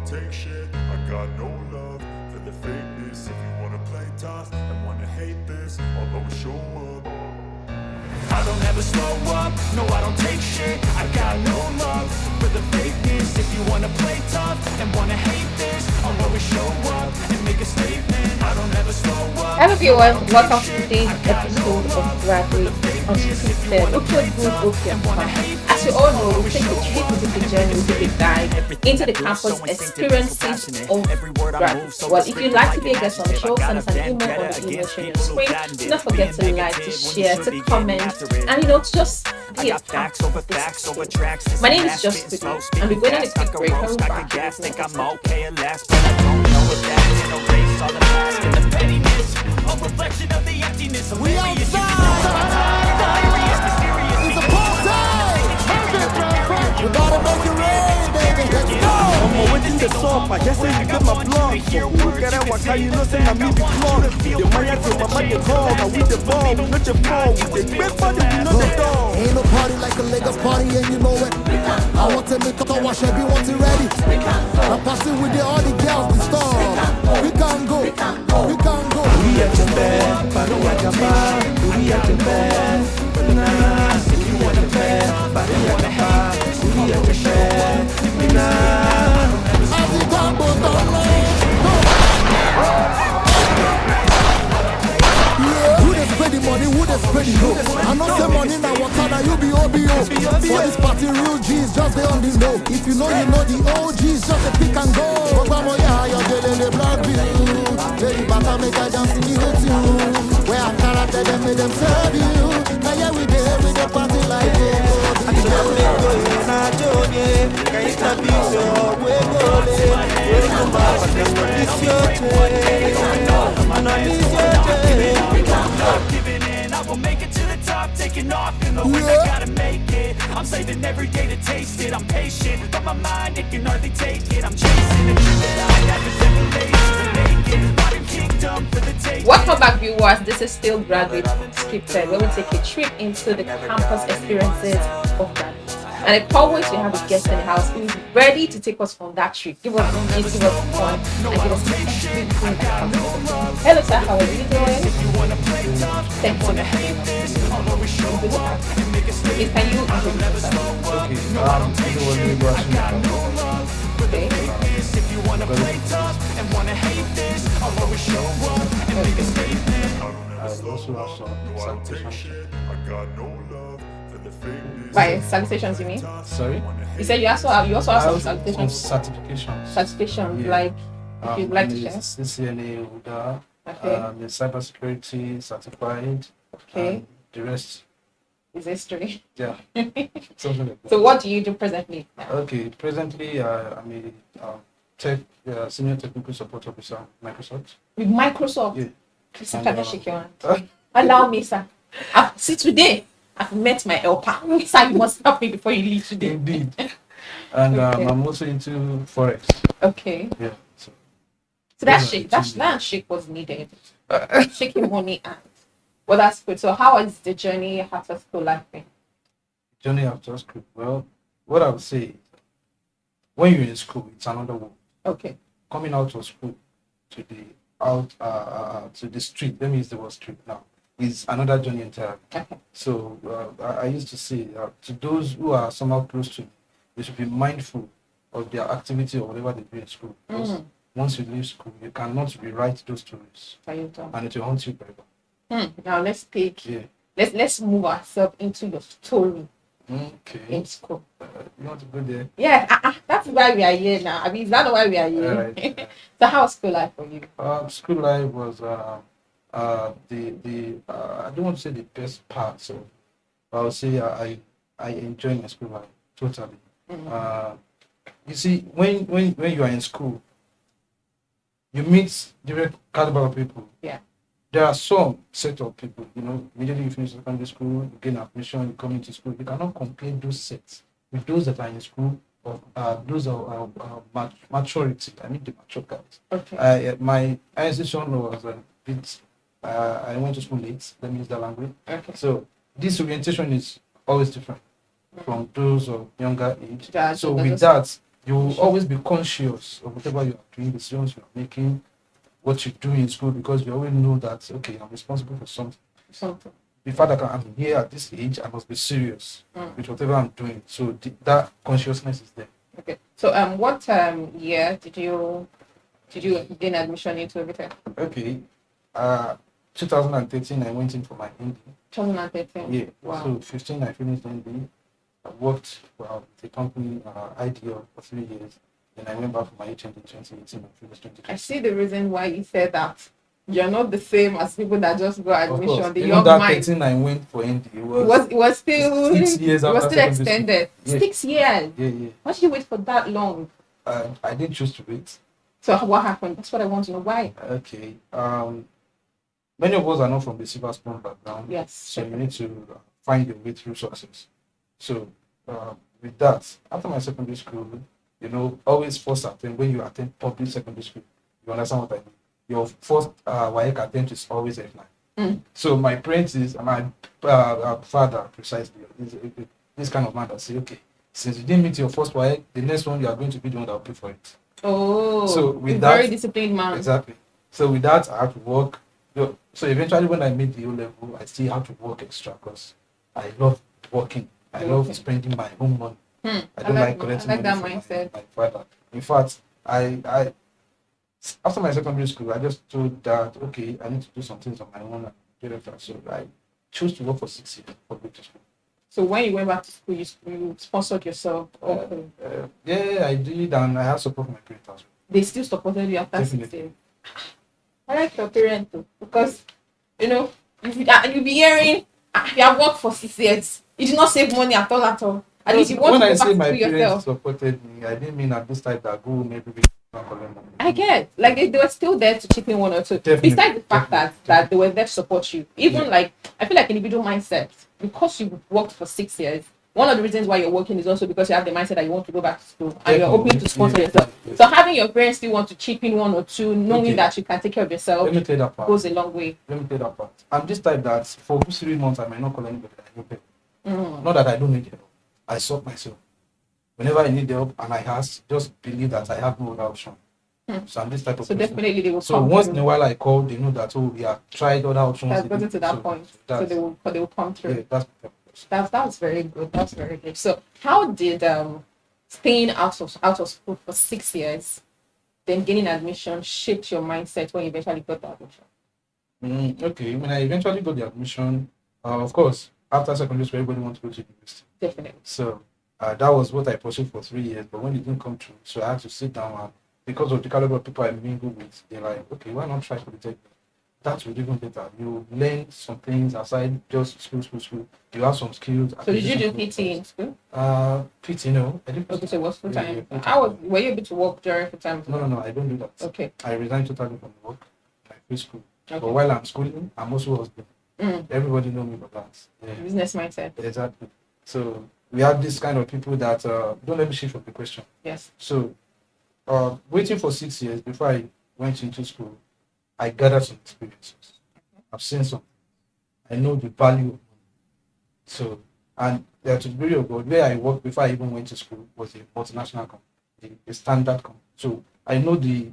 don't take shit. I got no love for the fakeness. If you wanna play tough and wanna hate this, I'll always show up. I don't ever slow up, no I don't take shit. I got no love for the fakeness. If you wanna play tough and wanna hate this, I'll always show up and make a statement. I don't ever slow up. Hello viewers, welcome to today's episode of Graduate Unscripted. Hope you're good, hope you're fine. As you all know, we take a trip, we take a journey, we take a dive into the campus experiences of graduates. Well, if you'd like to be a guest on the show, send us an email on the email shown on screen. Do not forget to like, to share, to comment, and to just be a part of this. My name is Just Today, and we're going on a quick break. I'll be back. I think I'm okay at last, but I don't know if that's an erase all the past and the pettiness, a reflection of the emptiness. We outside! It's a party! You gotta make it rain, baby. Let's go! I'm waiting the top. I just say you get my blood. So get out what you know, say I'm me the club. The Maya to my mind, the call. I with the ball, we not the ball. With the big body, we know the dog. Ain't no party like a Lagos party, and you know it. I want to make a wash, everyone's ready. I'm passing with all the girls, the star. We can go, we can go. We at your bed, but we at your bar. We at your bed, nah. If you want the bed, but we at your bar. We at your bed, nah. As you come, but don't who they spend the money, who they spend the dough? I know say money now water, now you be OBO. For this party, real G's just they on the know. If you know the OG's just a pick and go. Obama, yeah, you're getting the black bill. Lady Bata make a dance in the tune. Where I character them, make them serve you. Now yeah, we there with the party like oh. I can't make go in a journey. Can you stop it so we go there? Where is the map? It's your turn. And I miss your turn. Giving in, I will make it to the top, taking off in the wind, I gotta make it. I'm saving every day to taste it. I'm patient, but my mind, it can hardly take it. I'm chasing a dream that I have is revelations to make it. Modern kingdom for the taste. Welcome back, viewers. This is still Graduate Unscripted, where we take a trip into the campus experiences of graduates. And I can't wait to have a guest in the house who is ready to take us on that trip. Give us news, give us fun, and give us everything that comes with it. Hello, sir. How are you doing? Thanks so much. Please, can you introduce yourself? Okay. If you wanna play tough and wanna hate this, I'll always show up and make a statement. I also have some salutations. I got no love for the fakeness. By salutations, you mean? Sorry? You said you also have some Some salutations. certifications. Certifications, Yeah. like if you'd like to share. CCNA, UDA, Okay. the cybersecurity certified. Okay. The rest, Is history. yeah. Something like that. So what do you do presently? Okay, presently I'm a senior technical support officer at Microsoft. With Microsoft. Yeah. Please, And, can I shake your hand? Allow me, sir. See, today I've met my helper. Sir, you must help me before you leave today. Indeed. And Okay. I'm also into Forex. Okay. Yeah. So So that those are shake, the that, two. that shake was needed. Shaking money and well, that's good. So how is the journey after school life been? Journey after school. Well, what I would say, when you're in school, it's another world. Okay. Coming out of school to the street, let me use the word street now, is another journey entirely. Okay. So I used to say to those who are somehow close to me, they should be mindful of their activity or whatever they do in school. Because once you leave school, you cannot rewrite those stories, Are you done? and it will haunt you forever. Now let's take Yeah. let's move ourselves into your story Okay. in school. You want to go there? Yeah, that's why we are here now. I mean, is that not why we are here? Alright. So how was school life for you? School life was I don't want to say the best part, so I would say I enjoy my school life totally. You see, when you are in school, you meet different caliber of people. Yeah. There are some set of people, immediately you finish secondary school, you gain admission, you come into school. You cannot compare those sets with those that are in school or those are maturity. I need the mature guys. Okay. My institution was a bit. I went to school late. Let me use that language. Okay. So this orientation is always different from those of younger age. Yeah, so so with that, You will always be conscious of whatever you are doing, decisions you are making, what you do in school, because you always know that, okay, I'm responsible for something. Something. The fact that I'm here at this age, I must be serious with whatever I'm doing. So that consciousness is there. Okay. So what year did you gain admission into everything? Okay. 2013, I went in for my ND. 2013. Yeah. Wow. So 15, I finished ND. I worked for the company IDEO for 3 years. Then I went back for my HND in 2018 and finished 2020. I see the reason why you said that. You're not the same as people that just go Of admission. course. The Even young that mind. 13, I went for ND. It was still 6 years it was after still secondary school. extended. Yeah. 6 years. Yeah. Why did you wait for that long? I didn't choose to wait. So what happened? That's what I want to know. Why? Okay. Many of us are not from the silver spoon background. Yes. So you need to find your way through success. So with that, after my secondary school, always first attempt, when you attend public secondary school, you understand what I mean. Your first WAEC attempt is always F9. So my parents my father precisely is this kind of man that say, okay, since you didn't meet your first WAEC, the next one you are going to be the one that will pay for it. Oh, so with very disciplined man. Exactly. So with that, I had to work. So eventually, when I made the O level, I still had to work extra because I love working. I love spending my own money. I don't like collecting money that from mindset. my father. In fact, I after my secondary school, I just told that, okay, I need to do some things on my own and get after. So I chose to work for 6 years for British school. So when you went back to school, you sponsored yourself? Okay. Yeah, I did, and I had support from my parents as well. They still supported you after Definitely. 6 years? I like your parents too, because, you'll be hearing, you have worked for 6 years. You did not save money at all. At least you want when to I go say back my to parents yourself. supported me, I didn't mean at this type that go maybe we not collect money. I get, like, they were still there to chip in one or two. Definitely. Besides the fact that they were there to support you. Even like, I feel like individual mindset, because you worked for 6 years, one of the reasons why you're working is also because you have the mindset that you want to go back to school and you're open to sponsor yourself. Yes. So having your parents still want to chip in one or two, knowing that you can take care of yourself, Let me tell you that part. goes a long way. Let me tell you that part. I'm this type that for 3 months I might not call anybody that I don't pay. Not that I don't need help. I sort myself. Whenever I need help and I ask, just believe that I have no other option. So I'm this type of So person. definitely they will So come once through. in a while I call, they know that we have tried other options. Has gotten to that point. So they will come through. Yeah, that's my purpose. That's very good. That's very good. So how did staying out of school for 6 years, then gaining admission, shaped your mindset when you eventually got the admission? Okay, when I eventually got the admission, of course, after secondary school, everybody wants to go to university. Definitely. So that was what I pursued for 3 years. But when it didn't come true, so I had to sit down and because of the caliber of people I mingle with, they're like, okay, why not try polytechnic? That would even better. You learn some things aside just school. You have some skills. So did you do PT in school? PT, no. I did. Okay, so it was full time. Yeah, full-time. Were you able to work during full time? No, I don't do that. Okay. I resigned totally from work. I quit school. Okay. But while I'm schooling, I'm also husband. Everybody know me for that. Yeah. Business mindset. Exactly. So we have this kind of people that don't let me shift from the question. Yes. So waiting for 6 years before I went into school, I gathered some experiences. I've seen some. I know the value of money. So, and to the glory of God, where I worked before I even went to school was a multinational company, a standard company. So I know the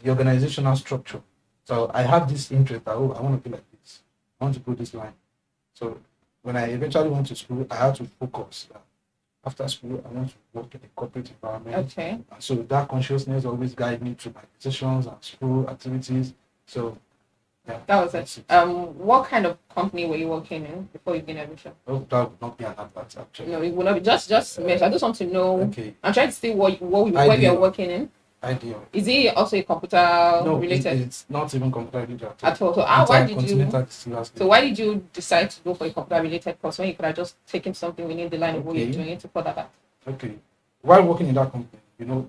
organizational structure. So I have this interest that, I want to be like this. I want to go this line. So when I eventually went to school, I had to focus. After school, I want to work in a corporate environment. Okay. And so that consciousness always guides me through my decisions and school activities. So yeah. That was it. What kind of company were you working in before you gained admission? Oh, that would not be an advert actually. No, it will not be. Just mention. I just want to know. Okay. I'm trying to see where you're working in. Ideal. Is it also a computer related? It's not even computer related At all. So why did you decide to go for a computer related course when you could have just taken something within the line of what you're doing to further that? Okay. While working in that company,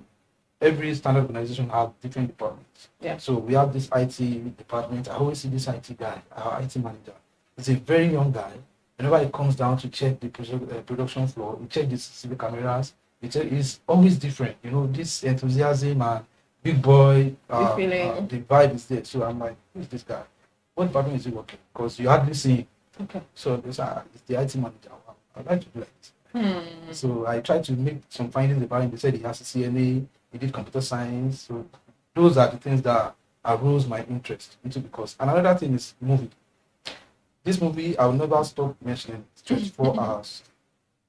every standard organization has different departments. Yeah. So we have this IT department. I always see this IT guy, our IT manager. He's a very young guy. Whenever he comes down to check the production floor, he checks the CCTV cameras. It's always different. This enthusiasm and big boy, the vibe is there. So I'm like, who's this guy? What department is he working? Because you hardly see him. Okay. So it's the IT manager. I'd like to do like this. So I tried to make some findings about him. They said he has a CNA, he did computer science. So those are the things that arose my interest into the course. And another thing is movie. This movie, I'll never stop mentioning it. 24 hours.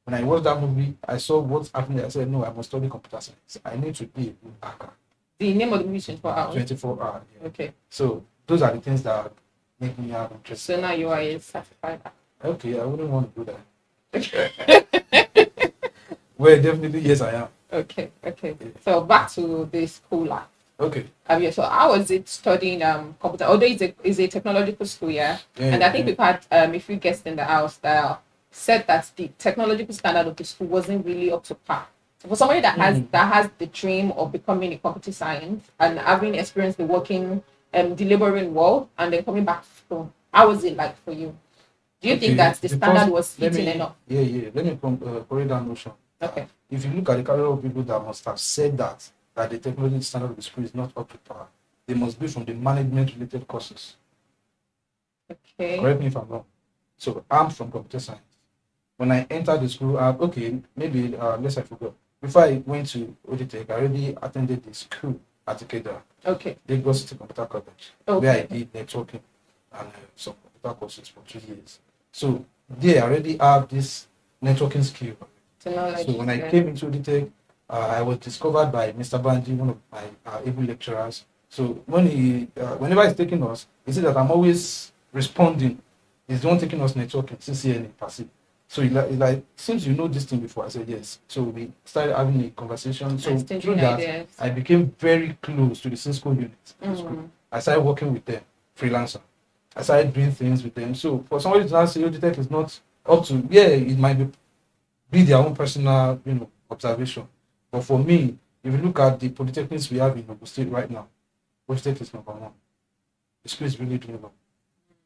When I watched that movie, I saw what's happening. I said, no, I must study computer science. I need to be a good hacker. The name of the movie is 24 hours. 24 hours. Yeah. Okay. So those are the things that make me have interest. So now you are a certified hacker. Okay, I wouldn't want to do that. Well, definitely, yes, I am. Okay. So back to the school life. Okay. Yeah, so how was it studying computer? Although it's a technological school, yeah. And I think we've had a few guests in the house that said that the technological standard of the school wasn't really up to par. For somebody that has the dream of becoming a computer science and having experienced the working the laboring world and then coming back to school, how was it like for you? Do you think that the standard was fitting enough? Yeah. Let me correct that notion. Okay. If you look at the caliber of people that must have said that the technology standard of the school is not up to par, they must be from the management-related courses. Okay. Correct me if I'm wrong. So I'm from computer science. When I entered the school, let's I forgot. Before I went to Oditech, I already attended the school at Ikeda. Okay. Lagos City Computer College, where I did networking and some computer courses for 2 years. So they already have this networking skill. So when I came into Oditech, I was discovered by Mr. Banji, one of my able lecturers. So whenever he's taking us, he said that I'm always responding. He's the one taking us networking, CCNA, passive. So he like, since you know this thing before, I said yes. So we started having a conversation. So through that, I became very close to the Cisco unit. I started working with them, freelancer. I started doing things with them. So for somebody to now say Oditech is not up to, it might be their own personal, observation. But for me, if you look at the polytechnics we have in Ogun State right now, Oditech is number one. The school is really doing well.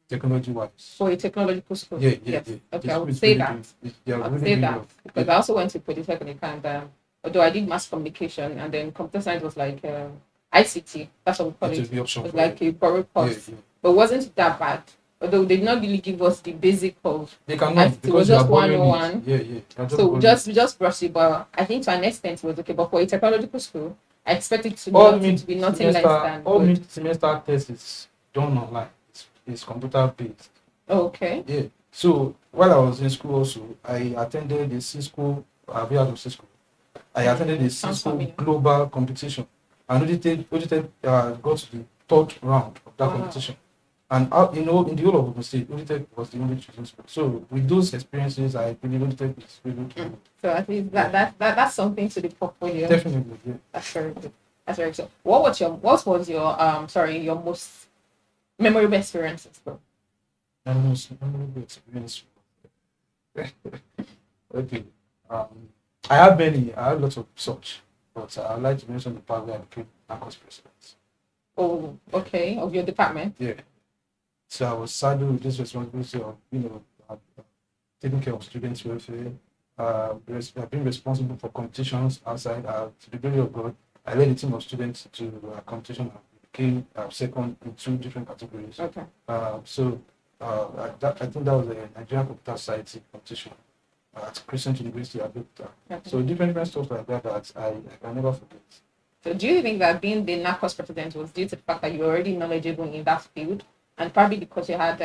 Technology-wise. For a technological school? Yeah. Okay, I would say that. I would say that. Because I also went to Polytechnic and although I did mass communication and then computer science was like ICT, that's what we call it. It was like a borrowed course. But it wasn't that bad. Although they did not really give us the basic of they cannot, it was just 101. Yeah. So just brush it, but I think to an extent it was okay. But for a technological school, I expected to be nothing less than all mid-semester tests is done online. It's computer based. Okay. Yeah. So while I was in school also, I attended the Cisco, I attended the Cisco global competition. And Oditech got to the third round of that competition. And in the whole of Ogun State, Oditech was the only chosen school. So with those experiences, I believe Oditech is really good. So I think that's something to the portfolio. Definitely, yeah. That's very good. That's very good. What was your most memorable experiences, bro? My most memorable experience. Okay. I have lots of such, but I'd like to mention the part where I became campus president. Oh, okay. Of your department? Yeah. So I was saddled with this responsibility of, taking care of students' welfare. I've been responsible for competitions outside. To the glory of God, I led a team of students to a competition and became second in 2 different categories. Okay. I think that was a Nigerian Computer Society competition at Christian University at Abeokuta. Okay. So different stuff like that I can never forget. So do you think that being the NACOS president was due to the fact that you were already knowledgeable in that field, and probably because you had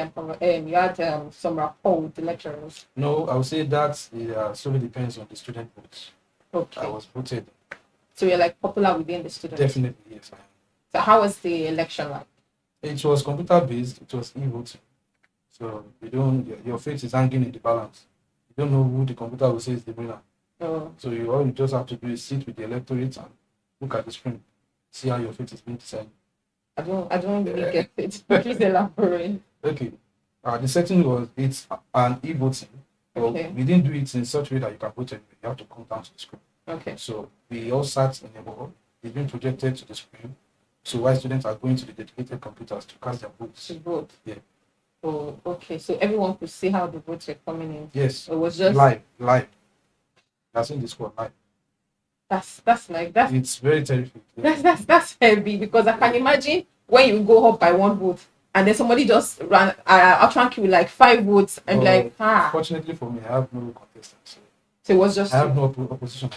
some rapport with the lecturers? No, I would say that solely depends on the student votes. Okay. I was voted. So you're like popular within the students? Definitely, yes. So how was the election like? It was computer based. It was e-voting. So your fate is hanging in the balance. You don't know who the computer will say is the winner. Oh. So all you just have to do is sit with the electorate and look at the screen, see how your fate is being decided. I don't really get it. Please elaborate. Okay. The setting was it's an e-voting. Okay. We didn't do it in such a way that you can vote anywhere. You have to come down to the screen. Okay. So we all sat in a hall. It's been projected to the screen. So while students are going to the dedicated computers to cast their votes. To vote. Yeah. Oh, okay. So everyone could see how the votes were coming in. Yes. It was just live. That's in the squad live. It's very terrific. Yeah. That's heavy, because I can imagine when you go up by 1 vote and then somebody just ran out rank you with like 5 votes and be like, Fortunately for me, I have no contestants. So it was just I have no opposition.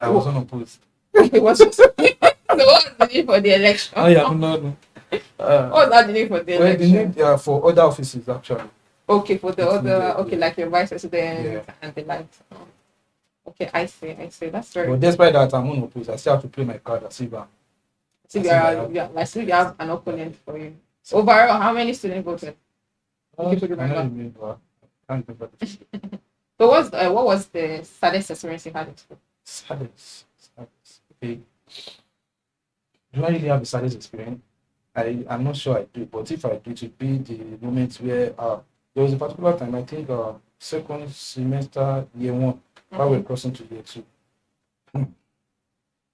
I was unopposed. it was just so what was the need for the election? Oh yeah, no. What was that the need for the Well, the election? need for other offices actually. Okay, for the It's other, needed, okay, yeah. like your vice president Yeah. and the like. Oh. Okay, I see. That's very But good. despite that, I'm unopposed. I still have to play my card as if So I you see are, that. like, so you have an opponent for you. Overall, how many students voted? I Keep it don't remember. remember. I can't remember. So what was the saddest experience you had in school? Saddest. Okay. Do I really have a saddest experience? I'm not sure I do, but if I do, it would be the moment where there was a particular time, I think second semester, year one, while we're crossing to year two.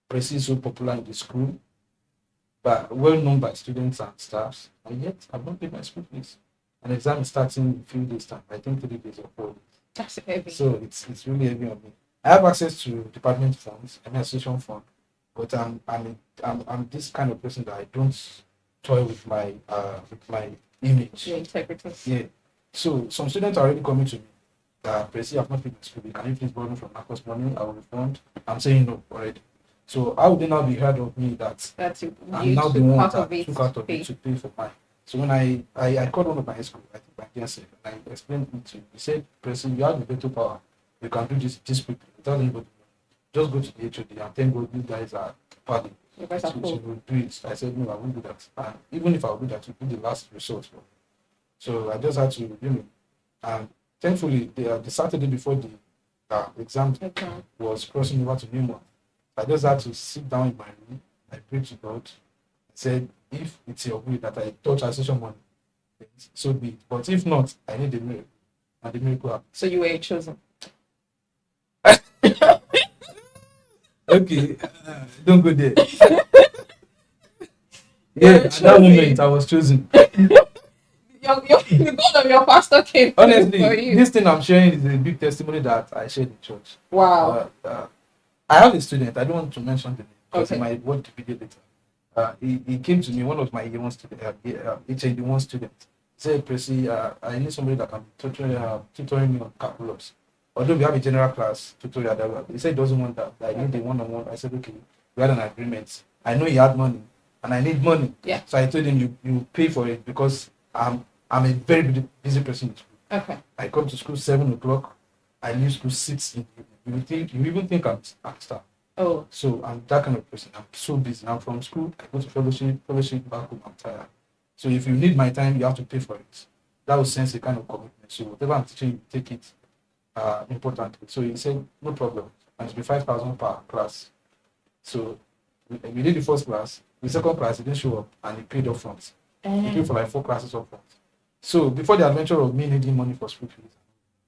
Press is so popular in the school, but well known by students and staffs, and yet I've not paid my school fees. An exam is starting in a few days' time, I think 3 days or 4 days. That's heavy. So it's really heavy on me. I have access to department funds, administration fund, but I'm this kind of person that I don't toy with my image. Your integrity. Yeah. So some students are already coming to me. Presi, I've not paid my school. Can you please borrow me from Marcos money? I will refund. I'm saying no already. So how would they now be heard of me that That you I'm now the took one out that of it took out of to it to pay for mine? So when I called one of my high school, I think my DSF, and I explained it to him. He said, Presi, you have the veto power. You can do this quickly without anybody. Just go to the HOD and thank God you guys are party. You guys So are she cool. will do it. I said, no, I won't do that. And even if I would do that, it would be the last resort. So I just had to, and thankfully, the Saturday before the exam Okay. was crossing over to New Month. I just had to sit down in my room. I prayed to God. I said, if it's your will that I touch association money, so be it. But if not, I need the miracle. And the miracle happened. So you were chosen. Okay, don't go there. Yeah, at that moment I was chosen. The God of your pastor came for Honestly, you. this thing I'm sharing is a big testimony that I shared in church. Wow. I have a student, I don't want to mention the name because Okay. he might want the video later. He came to me, one of my year one student, HND1 student, said, Presi, I need somebody that can tutoring me on calculus. Although we have a general class tutorial, he said he doesn't want that. I need a one-on-one. I said, okay, we had an agreement. I know he had money and I need money. Yeah. So I told him, you pay for it because I'm a very busy person in school. Okay. I come to school 7 o'clock. I leave school 6 in the evening. You even think I'm staff. Oh. So I'm that kind of person. I'm so busy. I'm from school. I go to fellowship back home. I'm tired. So if you need my time, you have to pay for it. That will sense a kind of commitment. So whatever I'm teaching you, take it importantly. So he said, no problem. And it's be 5,000 per class. So we did the first class. The second class, he didn't show up and he paid up front. He paid for like 4 classes up front. So before the adventure of me needing money for school fees.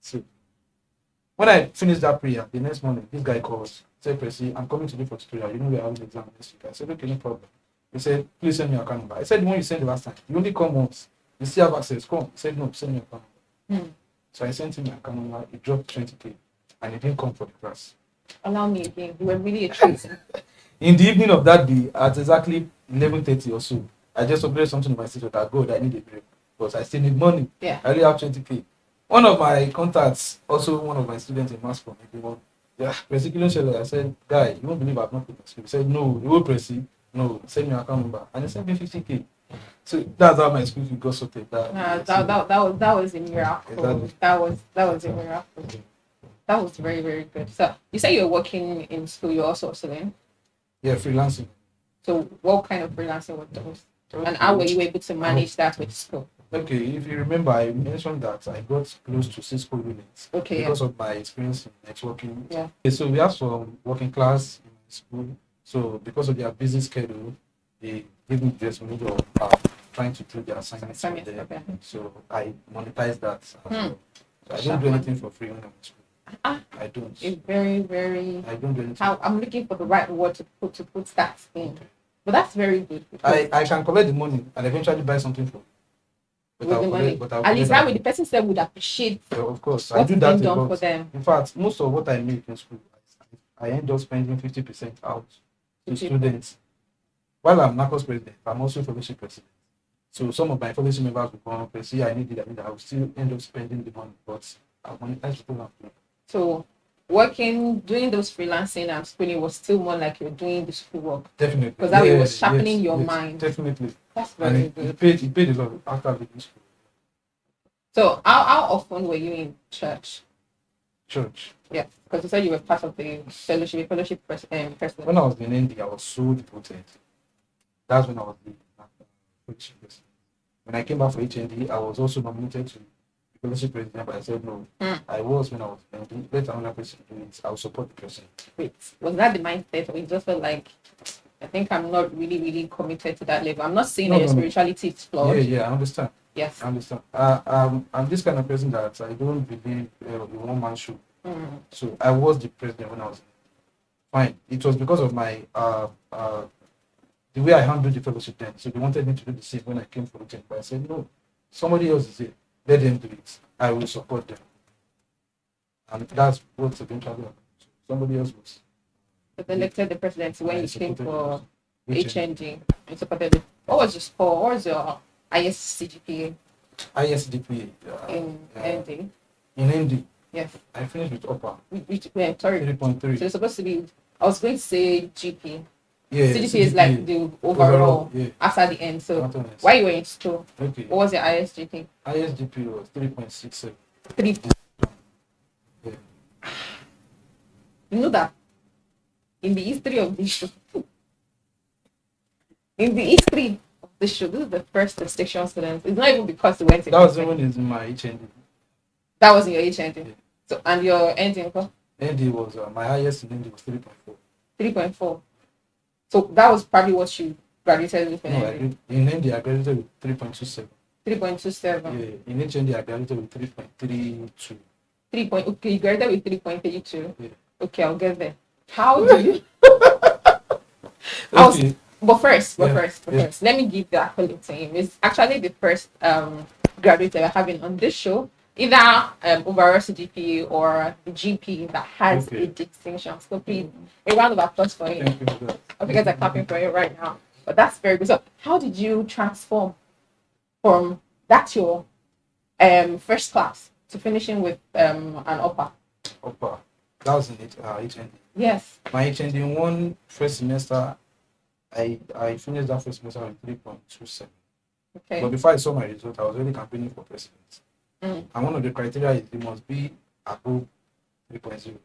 So when I finished that prayer, the next morning, this guy calls, said, Presi, I'm coming to you for tutorial. You know we're having the exam next week. I said, okay, no problem. He said, please send me your account number. I said, the one you sent the last time. You only come once. You still have access. Come. He said, no, send me your account number. So I sent him my account number. It dropped 20K. And he didn't come for the class. Allow me again. You were really a chosen. In the evening of that day, at exactly 11:30 or so, I just uploaded something to my sister that, God, I need a break. Because I still need money. Yeah. I only have 20K. One of my contacts, also one of my students in mass comm, I said, guy, you won't believe I've not paid my school. He said, no, you will Presi. No, send me your account number. And he sent me 50K. So that's how my school fee got sorted. That was a miracle. Exactly. That was a miracle. That was very, very good. So you say you're working in school, you're also studying. Yeah, freelancing. So what kind of freelancing was those? And how were you able to manage that with school? Okay, if you remember, I mentioned that I got close to 6 school units because of my experience in networking. Yeah. Okay, so we have some working class in school. So because of their busy schedule, they gave me the responsibility of trying to do their assignments. For them. Okay. So I monetize that. As well. So I don't do anything for free when I'm in school. I don't. It's very, very. I don't do anything. I'm looking for the right word to put that in. But that's very good. I can collect the money and eventually buy something for. With the money. At least that way the person said would appreciate. Yeah, of course, what's I do that being done a lot. for them. In fact, most of what I make in school, I end up spending 50% out to students. While I'm NACOS president, I'm also fellowship president. So some of my fellowship members will come and say, I need it, I will still end up spending the money, but I monetize the program. So doing those freelancing and schooling was still more like you're doing the schoolwork. Definitely. Because that way it was sharpening your mind. Definitely. That's very And good. it paid a lot after leaving school. So how often were you in church? Church. Yeah, because you said you were part of the fellowship president. When I was in India, I was so devoted. That's when I was the fellowship president. When I came back for HND, I was also nominated to the fellowship president, but I said no. I was when I was in ND. Let another person do it. I'll support the person. Wait, was that the mindset, or you just felt like, I think I'm not really committed to that level? I'm not saying that your spirituality is flawed. Yeah, I understand. Yes. I understand. I'm this kind of person that I don't believe in one man show. So I was the president when I was fine. It was because of my the way I handled the fellowship then. So they wanted me to do the same when I came for it, but I said no. Somebody else is it. Let them do it. I will support them. And that's what eventually happened. Somebody else was. But they elected the presidency when you came for HND. You supported it. What was your score? What was your ISCGPA? ISDPA. In ND? In ND. Yes. I finished with upper. Sorry. 3.3. So it's supposed to be, I was going to say GP. Yeah. CGPA is like the overall after the end. So why you were in school? Okay. What was your ISGP? ISGP was 3.67. 3. Yeah. You know that in the history of this show, this is the first distinction student. It's not even because we went to that was even in my HND. That was in your HND. Yeah. So and your ending? ND was my highest in ND was 3.4. 3.4. So that was probably what you graduated with. No, in ND I graduated with 3.27. 3.27. Yeah, in HND I graduated with 3.32. Okay, you graduated with 3.32. Yeah. Okay, I'll get there. How do you? But first, let me give the accolade to him. It's actually the first graduate that we're having on this show, either overall CGPA or the GP that has a distinction. So please, a round of applause for him. Thank you for that. You guys are clapping for him right now. But that's very good. So how did you transform from that your first class to finishing with an upper? Upper. That was in HND. Yes. My HND one first semester, I finished that first semester with 3.27. Okay. But before I saw my result, I was already campaigning for president. And one of the criteria is it must be above 3.0.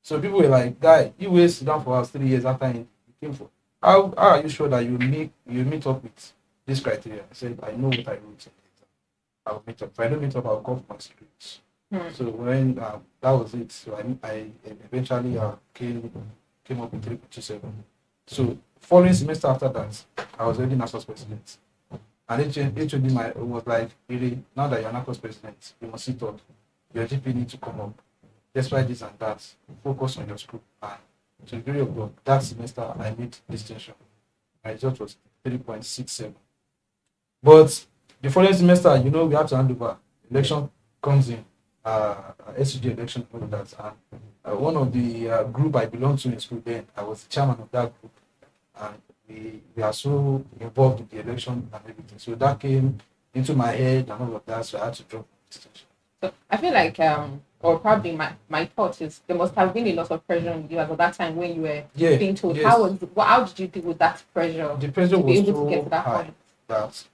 So people were like, guy, you will sit down for us 3 years after you came for. How are you sure that you meet up with this criteria? I said, I know what I wrote. I'll meet up. If I don't meet up, I'll go for my students. So when that was it, so I eventually came up with 3.27. So following semester after that, I was already NASOS president. And HOD was like, really, now that you're NASOS president, you must sit up. Your GP needs to come up. Despite this and that, focus on your school. And to the degree of God, that semester I made distinction. My result was 3.67. But the following semester, we have to hand over. Election comes in, SUG election, all of that. And one of the group I belonged to in school then, I was the chairman of that group. And we are so involved in the election and everything. So that came into my head and all of that, so I had to drop distinction. So I feel like, or probably my thought is there must have been a lot of pressure on you at that time when you were being told. Yes. How did you deal with that pressure? The pressure to was be able so to get to that high point? that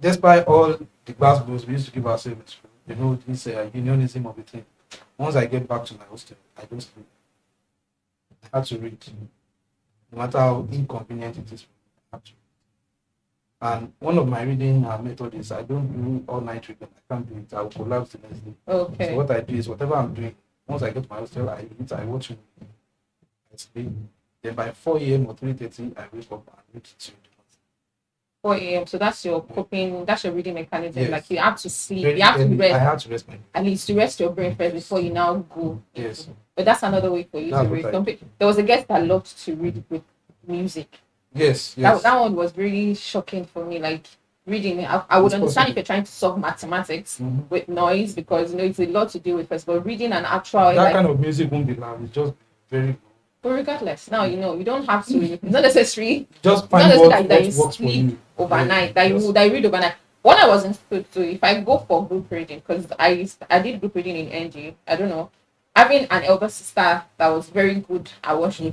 despite all the glass blows we used to give ourselves in school, this unionism of the thing. Once I get back to my hostel, I don't sleep. I had to read. No matter how inconvenient it is, I have to read. And one of my reading method is I don't do all night reading. I can't do it. I will collapse the next day. Okay. So what I do is whatever I'm doing, once I get to my hostel, I eat, I watch it, I sleep. Then by 4 a.m. or 3:30, I wake up and read to the 4 a.m. So that's your coping, that's your reading mechanism. Yes. Like you have to sleep, Very you have to early, rest. I have to rest my brain. At least to rest your brain first before you now go. Yes. But that's another way for you That's to read. what I There was a guest that loved to read with music. Yes. That one was really shocking for me. Like reading, I would understand if you're trying to solve mathematics with noise because it's a lot to deal with first. But reading an actual that kind of music won't be loud. It's just very good. But regardless, now you don't have to. It's not necessary. Just find what that you works for you overnight. That you read overnight. When I was in school too, if I go for group reading, because I did group reading in NG, I don't know. having an elder sister that was very good at what she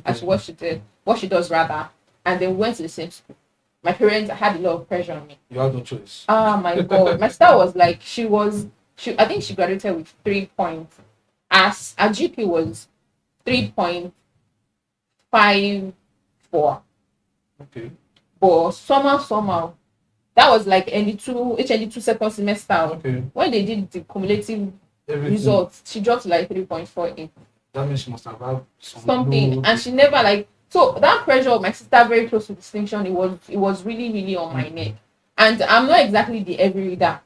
does rather, and then we went to the same school. My parents had a lot of pressure on me. You have no choice. Oh my god. My sister was like she I think she graduated with 3 points. As her GP was 3.54. Okay. But somehow that was like HND2 second semester. Okay. When they did the cumulative Everything. results, she dropped to like 3.48. That means she must have had Something. low- And she never like so that pressure of my sister very close to distinction, it was really, really on my neck. And I'm not exactly the every reader.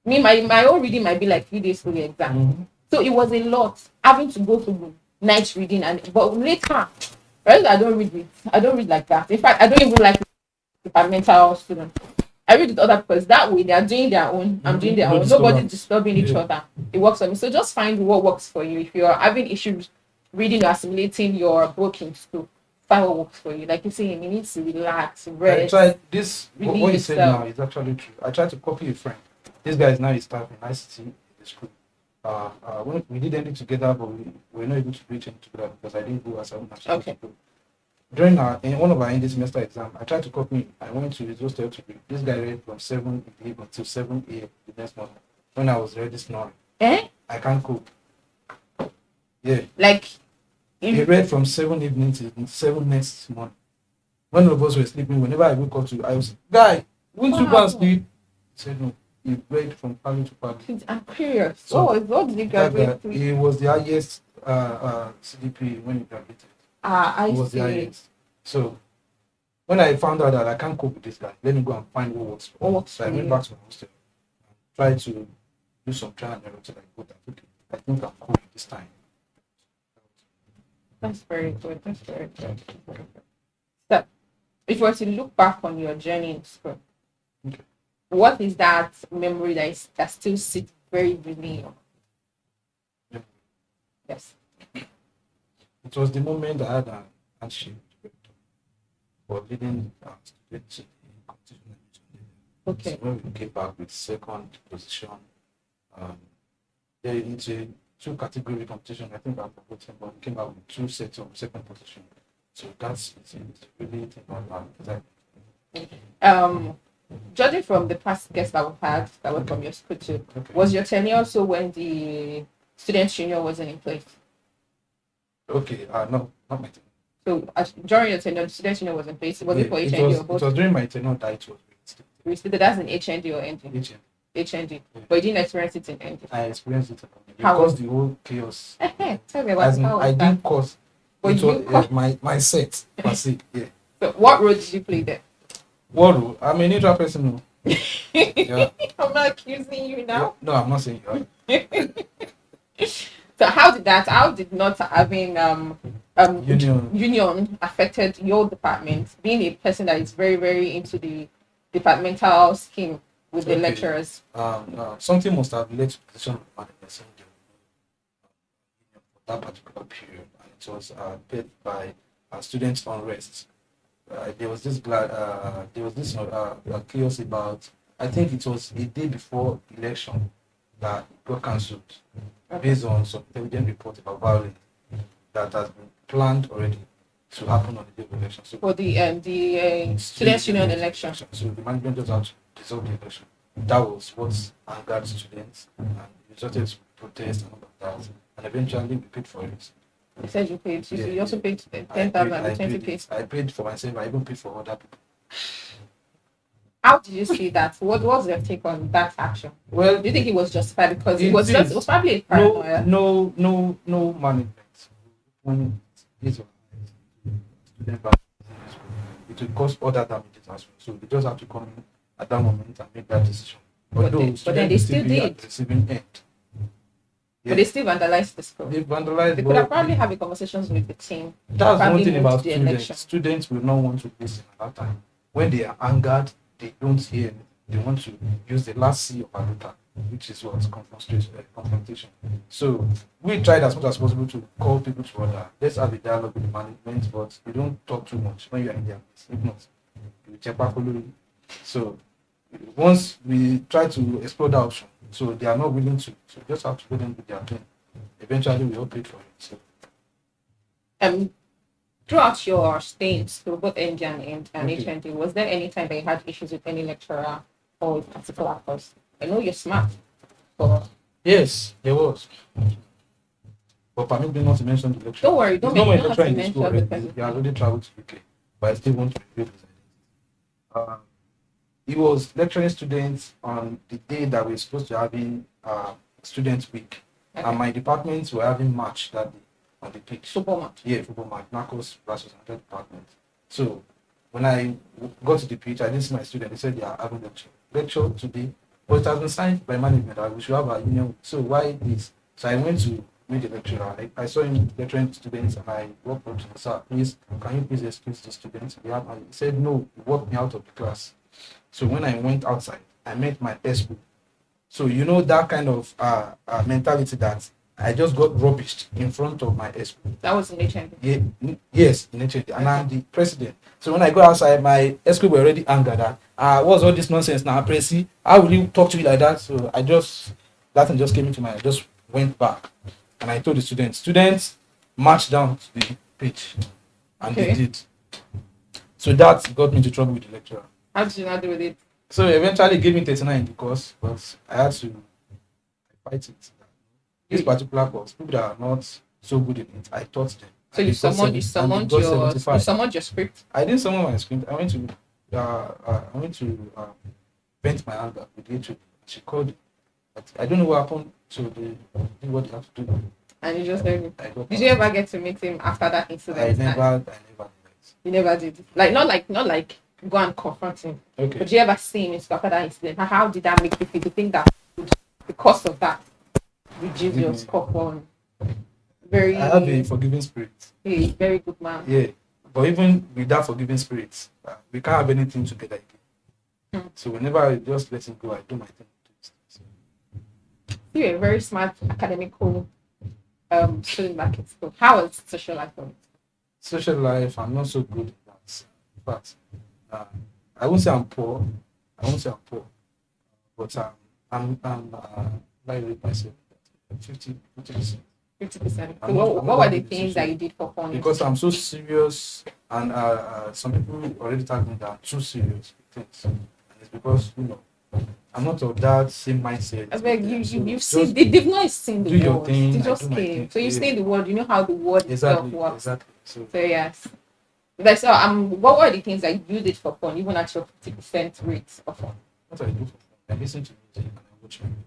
Me, my own reading might be like 3 days for the exam. Mhm. So it was a lot having to go through night reading but later, right? I don't read like that. In fact, I don't even like departmental students. I read with other because that way they are doing their own. I'm doing their No own. Nobody's disturbance. disturbing each other. It works for me. So just find what works for you. If you're having issues reading or assimilating your book in school, find what works for you. Like you say, you need to relax, I rest. tried this. Relieve What you said yourself. now is actually true. I tried to copy a friend. This guy is now his staff in ICT in the school. When we did anything together, but we were not able to do anything together because I didn't go as I was supposed Okay. to go. In one of our end semester exam, I tried to copy him. I went to his hostel to read. This guy read from 7 in the evening until 7 a.m. the next morning. When I was already snoring, Eh? I can't cope. Yeah, Like he read from 7 evening to 7 next morning. When all of us were sleeping, whenever I woke up to, I was, guy, won't you go and sleep? He said no. He read from parlor to parlor. I'm curious. So, What did you That guy, graduate with? he was the highest CDP when he graduated. I He was the see. highest. So when I found out that I can't cope with this guy, let me go and find what works. What works So I for went you. back to my hostel, tried to do some trial and error till I got that. Okay, I think I'm cool this time. That's very good. That's very good. So, if you were to look back on your journey in school, Okay. what is that memory that still sits very really? Yeah. Yes. It was the moment I had an handshake for leading student to the competition. Okay. So when we came back with second position, they into 2 category competition. I think I forgot, but we came out with 2 sets of second position. So that's it's really thing on that. Judging from the past guests that we've had that were from your school too, Okay. was your tenure also when the student union wasn't in place? Okay, no, not my tenure. So during your tenure, the student union was in place. Was it for it HND or it both? was during my tenure that it was Restated, that's in HND or ND? HM. HND. Yeah. But you didn't experience it in ND. I experienced it How because was the whole chaos. Tell me about As in, how I was that? didn't cause. But It you was caused- my set per se. Yeah. So what role did you play there? What role? I'm a neutral person. No. Yeah. I'm not accusing you now. No, I'm not saying you are. So how did not having union affected your department? Being a person that is very, very into the departmental scheme with the Okay. lecturers. Something must have led to the position of management for that particular period, and it was paid by students' unrest. There was this chaos about. I think it was a day before election that it got cancelled based on some intelligence report about violence that has been planned already to happen on the day of election. So For the students' union election. So the management just had to dissolve the election. That was what angered students, and it resulted to protest and all of that. And eventually we paid for it. You said you paid. Yeah, You also paid I 10,000 and 20 paid k. it. I paid for myself. I even paid for other people. How did you see that? What was your take on that action? Well, Do you think it was justified because it It was is. it was probably a paranoia? no management. When these are student body, it will cause other damages as well. So they just have to come in at that moment and make that decision. But Although then they students still will be did. at the receiving end. But they still vandalized the school. They vandalized. They could have probably had conversations with the team. That's one probably thing moved about the students. election. Students will not want to listen at that time. When they are angered, they don't hear anything. They want to use the last C of Aluta, which is what confrontation. So we tried as much as possible to call people to order. Let's have a dialogue with the management, but we don't talk too much when you are in their midst. If not, you check back. So once we try to explore that option, so they are not willing to, so just have to let them do their thing. eventually we all paid for it. So Throughout your stay in school, both NG and Okay. HND, was there any time that you had issues with any lecturer or with particular course? I know you're smart, but yes, there was. But permit me not to mention the lecturer. don't worry, don't It's not make my you don't have lecturer to in the school mention the already. person. He has already traveled to UK, but I still want to reveal his identity. He was lecturing students on the day that we were supposed to having student week, Okay. and my departments were having match that day on the pitch. Football match. Yeah, football match, Narcos versus another department. So when I got to the pitch, I didn't see my student. They said they are having lecture today, but it has been signed by management that we should have a union. So why this? So I went to meet the lecturer. I saw him lecturing students, and I walked up to him, sir, please, can you please excuse the students? And he said, no, he walked me out of the class. So when I went outside, I met my SPO. So you know that kind of mentality that I just got rubbished in front of my SPO. That was in HND. Yeah, yes, in HND, and I'm the president. So when I go outside, my SPO were already angered that what's all this nonsense now, Pressy? How will you talk to me like that? So that thing just came into my head. I just went back and I told the students march down to the pitch, and Okay. they did. So that got me into trouble with the lecturer. How did you not do with it? So eventually gave me 39 in the course, but I had to fight it. This particular course, people that are not so good in it, I taught them. So And you they got summoned and they got 75. you summoned your script. I didn't summon my script. I went to vent my anger with the HOD. She called it. But I don't know what happened, so they did what they have to do. And you just heard him. I got Did you ever get to meet him after that incident? I never did it. You never did. Not like go and confront him. Okay. But did you ever see him after that incident? How did that make you feel? Do you think that because of that reduce your score on very I have a forgiving spirit. a very good man? Yeah. But even with that forgiving spirit, we can't have anything together again. So whenever I just let him go, I do my thing. So, You're a very smart academical student back in school. How was social life for you? social life, I'm not so good at that. But I won't say I'm poor. But I'm I rate myself 50%. 50%. So I'm what not were the good things with that you did for fun? Because I'm so serious, and some people already tell me that I'm too serious with things. And it's because I'm not of that same mindset. I beg you, So you've just seen they've not seen the do your world. thing, They I just do my came. thing. So you Yeah. stay in the world, you know how the world itself works. Exactly. So So yes. Like so what were the things that you did for fun, even at your 50% rate of fun? what I do for fun, I listen to music and I watch movies.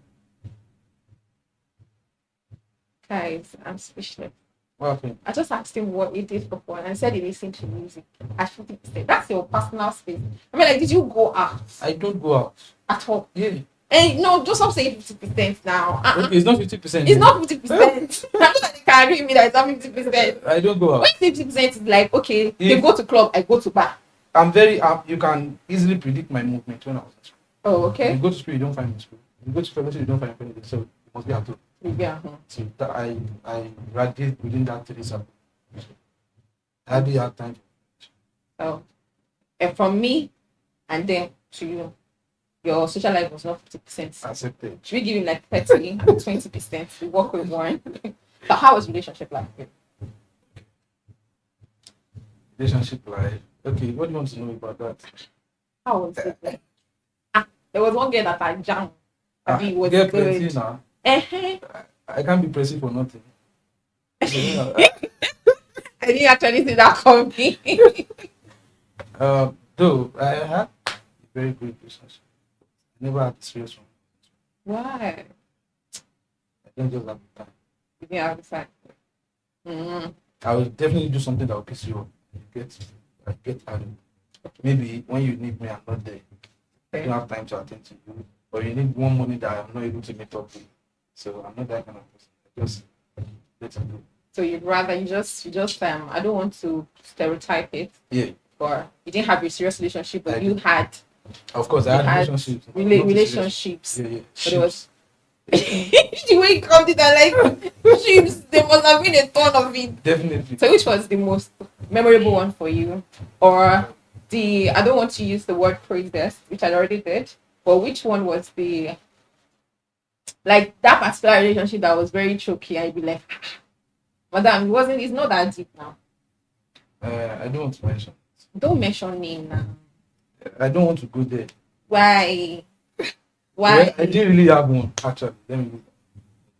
Guys, I'm speechless. What happened? I just asked him what he did for fun and he said he listened to music at 50%. That's your personal space. I mean, like, did you go out I don't go out. at all? Yeah. Hey, no, just stop saying 50% now. Okay, it's not 50%. It's not 50%. I'm not that they can agree with me that it's not 50%. I don't go out. When 50% is like, okay, they If- go to club, I go to bar. I'm very you can easily predict my movement when I was in school. Oh, You okay. go to school, you don't find me in school. You go to fellowship, you don't find me. So you must be at home. Yeah. So that I graduate within that 3 circle. I hardly have time. Oh. And from me and then to you, your social life was not 50%. Accepted. Should we give him like 30, 20%? We work with one. So how was relationship like? Relationship life. Okay, what do you want to know about that? How was it like? There was one girl that I jammed. I mean, it was Get good. plenty now. Uh-huh. I can't be pressing for nothing. So, I didn't actually see that coming. though I had a very good relationship. I never had a serious one. Why? I don't just have the time. You didn't have the time. Mm. I will definitely do something that will piss you off. I get angry. Maybe when you need me, I'm not there. I don't have time to attend to you. Or you need one money that I'm not able to meet up with. So I'm not that kind of person. I just let it go. So you'd rather you just I don't want to stereotype it, Yeah. but you didn't have a serious relationship, but I you did. had Of course, I You had had relationships. not relationships. serious. Yeah. But it was the way you come to that like ships, there must have been a ton of it. Definitely. So which was the most memorable one for you? Or I don't want to use the word craziest, which I already did, but which one was the Like that particular relationship that was very choky, I'd be like, Madam, it's not that deep now. I don't want to mention. Don't mention name now. I don't want to go there. Why? Why? Well, I didn't really have one actually. Let me.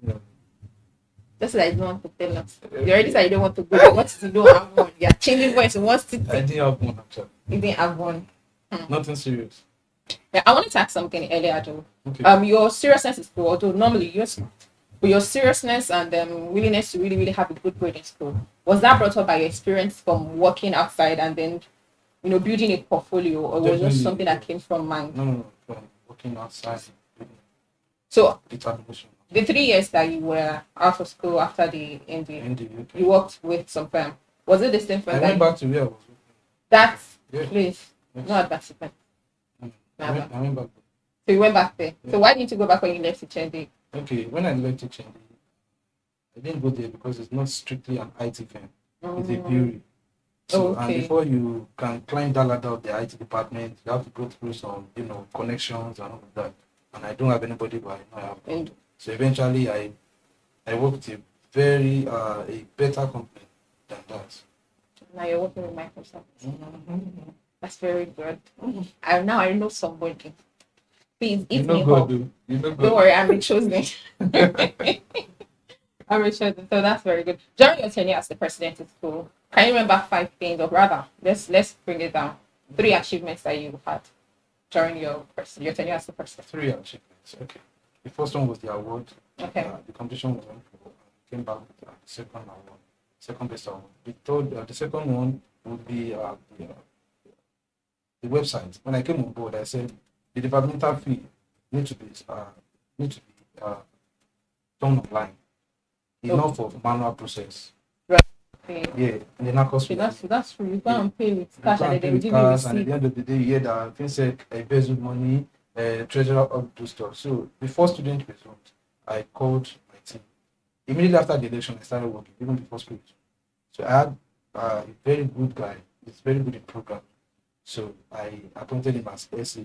You know. Just like you don't want to tell us. You already said you don't want to go. What is you don't have one? You're changing voice in one city. I didn't have one actually. You didn't have one. Nothing serious. Yeah, I wanted to ask something earlier though. Okay. Your seriousness is cool, although normally you're smart. But your seriousness and willingness to really, really have a good grade in school, was that brought up by your experience from working outside and then, building a portfolio, or was it Definitely. something that came from mind? No. From working outside. So Determination. the 3 years that you were out of school after the ND, In the UK. you worked with some firm. Was it the same firm? I went back to where I was working. That Yeah. place, Yes. no advertisement. I went back. So you went back there. Yeah. So why didn't you go back when you left to Chendi? Okay, when I left to Chendi, I didn't go there because it's not strictly an IT firm. It's a brewery. So, Okay. and before you can climb that ladder of the IT department, you have to go through some, connections and all of that. And I don't have anybody, but I know I have. And So eventually, I worked a very a better company than that. now you're working with Microsoft. That's very good. I know somebody. Please You eat know me God, up. do. You know God. Don't worry, I'm chosen. I'm chosen. So that's very good. During your tenure as the president of school, can you remember 5 things, or rather, let's bring it down. 3 achievements that you had during your tenure as the president. 3 achievements. Okay. The first one was the award. Okay. The competition was on for. Came back with the second award, second best award. The second one would be the website. When I came on board, I said the developmental fee need to be done online. It's not for manual process. Okay. Yeah, and the NACOS Okay, that's true. You go and pay with cash and and then they give you and at receipt. the end of the day, you hear that FinSec embezzled money, treasurer, all those stuff. So before student result, I called my team. Immediately after the election, I started working, even before school. So I had a very good guy. He's very good in program. So I appointed him as SA.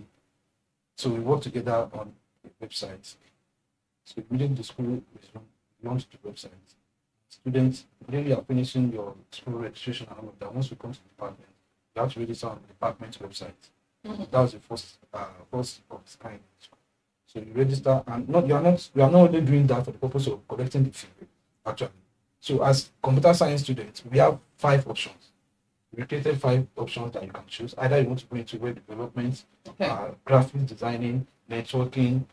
So we worked together on the website. So within the school, we launched the website. Students, when you are finishing your school registration and all of that, once you come to the department, you have to register on the department's website. That was the first of its kind. So you register, and you are not only doing that for the purpose of collecting the fee, actually. So as computer science students, we have 5 options. We created 5 options that you can choose. Either you want to go into web development, graphics designing, networking,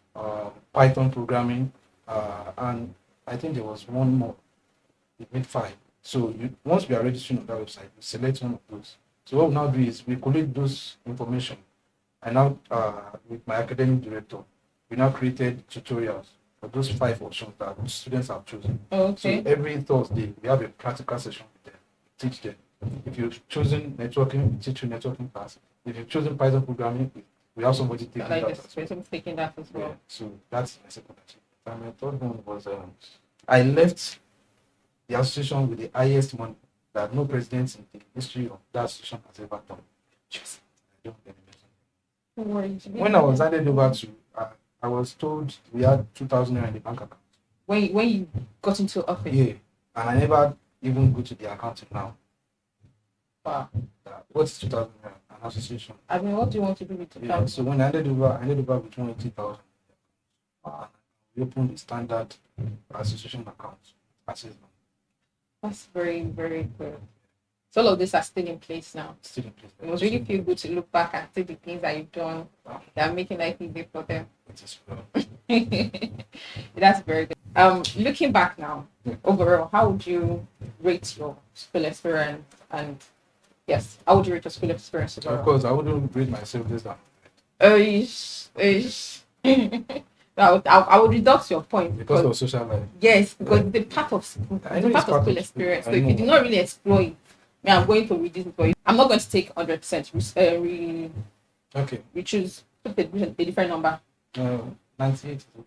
Python programming, and I think there was one more. We made 5. So once we are registering on that website, we select one of those. So what we now do is we collect those information. And now, with my academic director, we now created tutorials for those 5 options that students have chosen. Okay. So every Thursday, we have a practical session with them, teach them. If you've chosen networking, we teach you networking class. If you've chosen Python programming, we have somebody taking Like that. this person taking that as well. Yeah, so that's my second achievement. And my third one was I left the association with the highest money that no president in the history of that association has ever done. Yes, I don't get it. Don't worry. When I was handed over to, I was told we had 2,000 naira in the bank account. When you got into office. Yeah, and I never even go to the account now. Wow. What's 2,000 naira? An association. I mean, what do you want to do with Yeah, so when I handed over with 20,000. We opened the standard association account. Access Bank. That's very, very good. So all of this are still in place now. Still in place. It must really feel good to look back and see the things that you've done that are making life easy for them. It is well. That's very good. Looking back now, overall, how would you rate your school experience? And yes, how would you rate your school experience overall? Of course, I wouldn't rate myself this down. I would reduce your point Because of social life. yes, because the part of school, I know the it's part part of school of experience. So school. I if you know. did not really explore it, I'm going to reduce it for you. I'm not going to take 100%. Okay. We choose put a different number. 98 is okay.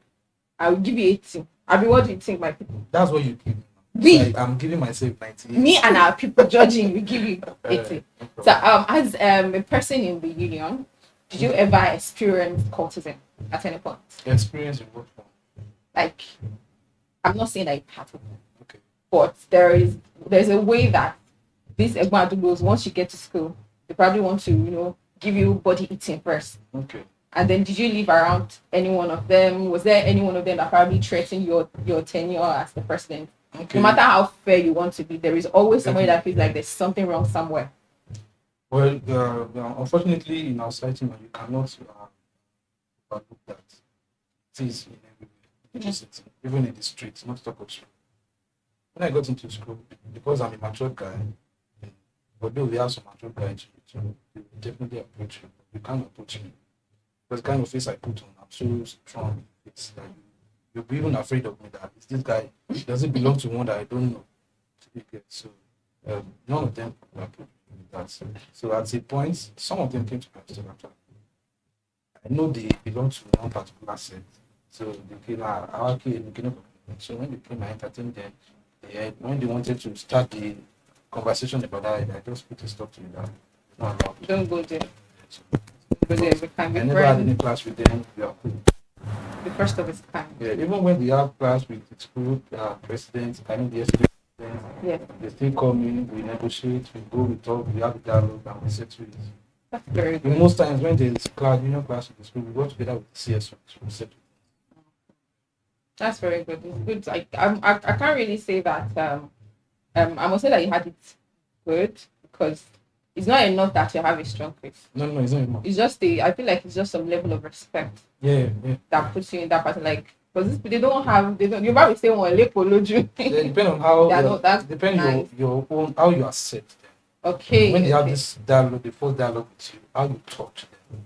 I will give you 80. Abi, what do you think, my people? That's what you give me. We, I'm giving myself 98. me and our people judging, we give you 80. No So, problem. as a person in the union, did you ever experience cultism at any point? Experience in what form? like, I'm not saying that it has to, Okay. but there's a way that these Egbadugbos, once you get to school, they probably want to, give you body eating first. Okay. And then did you live around any one of them? Was there any one of them that probably threatened your tenure as the president? Okay. No matter how fair you want to be, there is always somebody that feels like there's something wrong somewhere. Well, unfortunately, in our society, you cannot overlook that. It is in everywhere, even in the streets, not to talk about school. When I got into school, because I'm a mature guy, although we have some mature guys, so they will definitely approach you. You can't approach me. Because the kind of face I put on, I'm so strong. It's that you'll be even afraid of me that is this guy, does it belong to one that I don't know? So none of them approached me with that. So at a point, some of them came to my hostel actually. I know they belong to one particular set. So they came our kid, so when they came, I entertained them. When they wanted to start the conversation about that, I just put a stop to it. Not allowed. Don't go there. So, Go there. We can be I never had friends. any class with them. We are cool. The first of its kind. Yeah, even when they have class with the school president, I mean the SK president, Yeah. they still call me, we negotiate, we go, we talk, we have a dialogue, and we settle it. That's very And good. most times when there's class, union class with the school, we go together with the CSO, so we settle. That's very good. It's good. I can't really say that. I must say that you had it good because it's not enough that you have a strong face. No, it's not enough. It's just I feel like it's just some level of respect Yeah. that puts you in that pattern. Like, because they don't. You probably say one lepo loju. Yeah, depend on how, Yeah, no, that's depend nice. your own, how you accept them. Okay. When they have okay. this dialogue, the first dialogue with you, how you talk to them.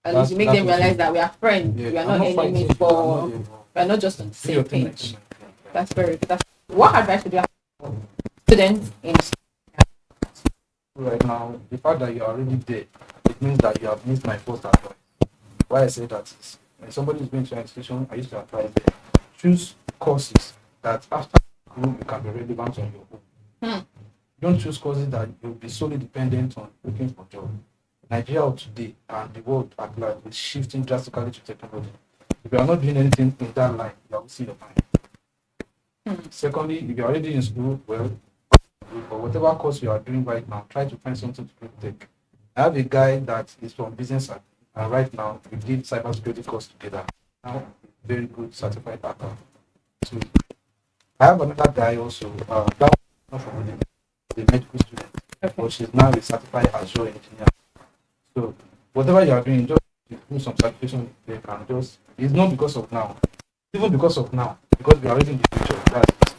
At least you make them that's realize what- that we are friends. Yeah, We are I'm not fighting enemies, you, I'm but not your- we are not just on the do same your thing like page. that. That's very good. What advice would you have for students in Right now, the fact that you are already there, it means that you have missed my first advice. Why I say that is, when somebody is going to an institution, I used to advise them, choose courses that after school you can be relevant on your own. Don't choose courses that you'll be solely dependent on looking for job. Nigeria of today and the world at large is shifting drastically to technology. If you are not doing anything in that line, you are wasting your time. Secondly, if you're already in school, well, for whatever course you are doing right now, try to find something to do tech. I have a guy that is from business and right now we did cybersecurity course together. Now, very good certified hacker. So, I have another guy also, that one not from the medical student, but she's now a certified Azure engineer. So, whatever you are doing, just do some certification they can just, it's not because of now, even because of now, because we are already in the future. That's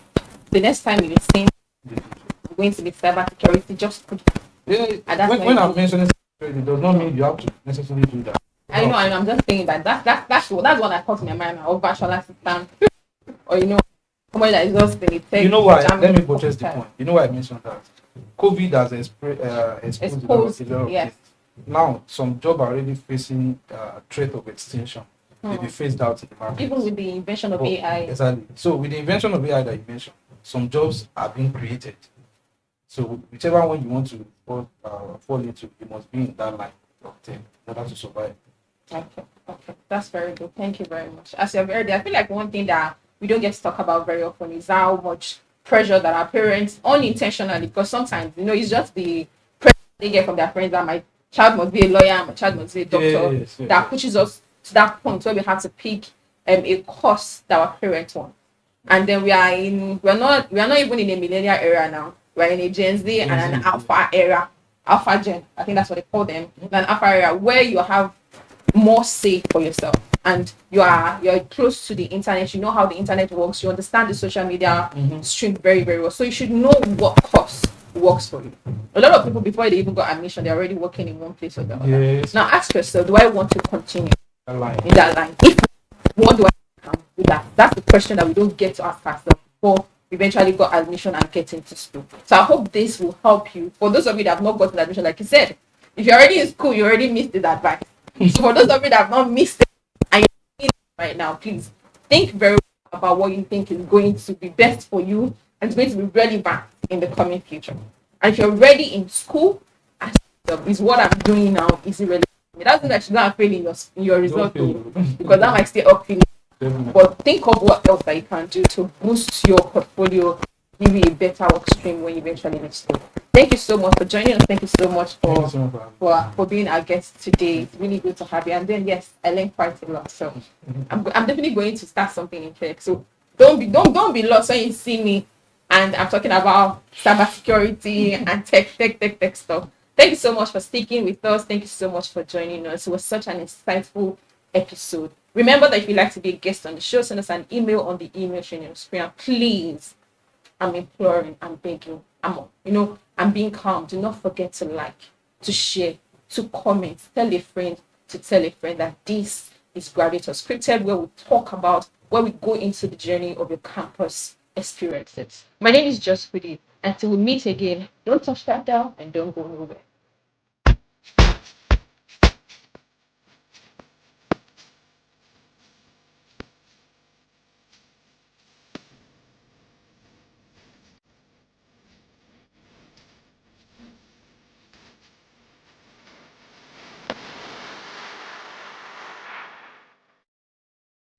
the next time you're saying the future. going to be cybersecurity, just put. Yeah, And that's when why I'm mentioning security, it does not mean you have to necessarily do that. I know, and I'm just saying that's what I caught in my mind. Or virtual assistant, or somebody that is just in the tech. You know why? jamming Let me buttress the all point. You know why I mentioned that? COVID has exposed a lot of yes. things. Now, some jobs are already facing threat of extinction. They'll be phased out in the market. Even with the invention of But- AI. Exactly. So, with the invention of AI that you mentioned, some jobs are being created. So, whichever one you want to fall into, you must be in that line of tech in order to survive. Okay, that's very good. Thank you very much. As you're very there, I feel like one thing that we don't get to talk about very often is how much pressure that our parents unintentionally, because sometimes it's just the pressure they get from their friends that my child must be a lawyer, my child must be a doctor, Yes. that pushes us to that point where we have to pick a course that our parents want. And then we're not even in a millennial era now. We're in a Gen Z and an alpha era. Alpha Gen, I think that's what they call them. An alpha era where you have more say for yourself and you're close to the internet, you know how the internet works, you understand the social media stream very, very well. So you should know what course works for you. A lot of people before they even got admission, they're already working in one place or the other. Yes. Now ask yourself, do I want to continue That line. in that line? If what do I become with that? That's the question that we don't get to ask ourselves before we eventually got admission and get into school. So I hope this will help you. For those of you that have not gotten admission, like you said, if you're already in school, you already missed this advice. So for those of you that have not missed it and you're in it right now, please think very well about what you think is going to be best for you and it's going to be relevant in the coming future. And if you're ready in school, ask yourself, is what I'm doing now is irrelevant? It doesn't mean that you're not failing in your result Don't fail. because that might stay up feeling Definitely. But think of what else that you can do to boost your portfolio, give you a better work stream when you eventually reach school. Thank you so much for joining us. Thank you so much Thank you for so much for having me. being our guest today. It's really good to have you. And then yes, I learned quite a lot. So I'm definitely going to start something in tech. So don't be lost when you see me and I'm talking about cybersecurity and tech stuff. Thank you so much for sticking with us. Thank you so much for joining us. It was such an insightful episode. Remember that if you'd like to be a guest on the show, send us an email on the email showing your screen. And please, I'm imploring, I'm begging, I'm being calm. Do not forget to like, to share, to comment, tell a friend, to tell a friend that this is Graduate Unscripted, where we go into the journey of your campus experiences. My name is Just Pretty. Until we meet again, don't touch that dial and don't go nowhere.